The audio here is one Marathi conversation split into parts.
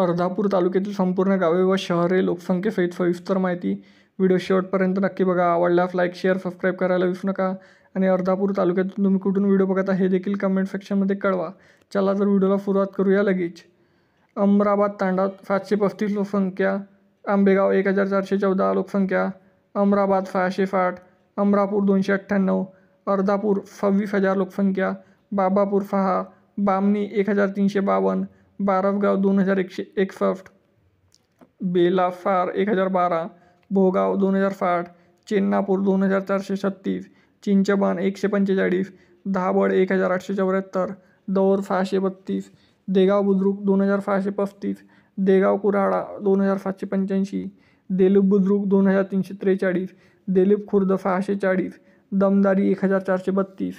अर्धापूर तालुक्यातील संपूर्ण गावे व शहरे लोकसंख्येसहित सविस्तर माहिती. व्हिडिओ शेवटपर्यंत नक्की बघा. आवडल्यास लाईक, शेअर, सबस्क्राईब करायला विसरू नका. आणि अर्धापूर तालुक्यातून तुम्ही कुठून व्हिडिओ बघता हे देखील कमेंट सेक्शनमध्ये कळवा. चला तर व्हिडिओला सुरुवात करूया लगेच. अमराबाद तांडा 735 लोकसंख्या, आंबेगाव 1414 लोकसंख्या, अमराबाद 660, अमरापूर 298, अर्धापूर 26,000 लोकसंख्या, बाबापूर 6, बामणी 1352, बारसगाव 2161, बेलासार 1012, भोगाव 2060, चेन्नापूर 2436, चिंचबन 145, धाबड 1874, दौर 632, देगाव बुद्रुक 2635, देगाव कुऱ्हाडा 2785, देलूप बुद्रुक 2343, देलूप खुर्द 640, दमदारी 1432,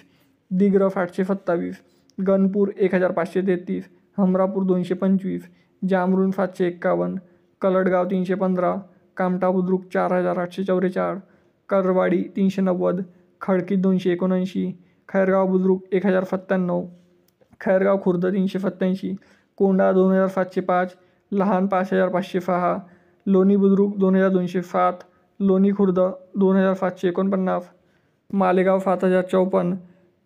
दिग्रस 827, गणपूर 1533, हमरापूर 225, जामरुण 751, कलडगाव 315, कामटा बुद्रुक 4844, करवाडी 390, खडकी 279, खैरगाव बुद्रुक 1097, खैरगाव खुर्द 387, कोंढा 2705, लहान 5506, लोणी बुद्रुक 2207, लोणी खुर्द 2749, मालेगाव 7054,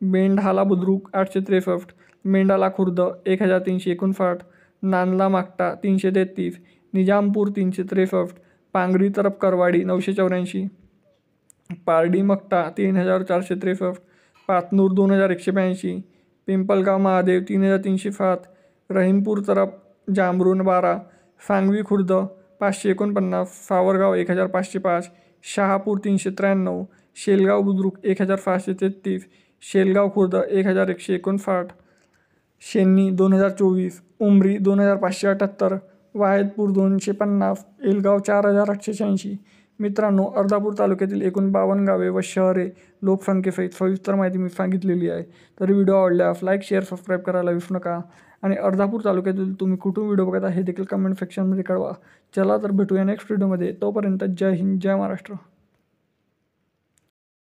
मेंढाला बुद्रुक 863, मेंढाला खुर्द 1359, नांदला माकटा 333, निजामपूर 363, पांगरी तरफ करवाडी 984, पारडी मकटा 3463, पातनूर 2182, पिंपलगाव महादेव 3307, रहीमपूर तरफ जामरुण 12, सांगवी खुर्द 549, सावरगाव 1505, शहापूर 393, शेलगाव बुद्रुक 1633, शेलगाव खुर्द 1159, शेन्नी 2024, उमरी 2578, वाहेदपूर 250, एलगाव 4886. मित्रांनो, अर्धापूर तालुक्यातील एकूण 52 गावे व शहरे लोकसंख्येसहित सविस्तर माहिती मी सांगितलेली आहे. तर व्हिडिओ आवडल्यास लाईक, शेअर, सबस्क्राईब करायला विसरू नका. आणि अर्धापूर तालुक्यातील तुम्ही कुठून व्हिडिओ बघता हे देखील कमेंट सेक्शनमध्ये कळवा. चला तर भेटूया नेक्स्ट व्हिडिओमध्ये. तोपर्यंत जय हिंद, जय महाराष्ट्र.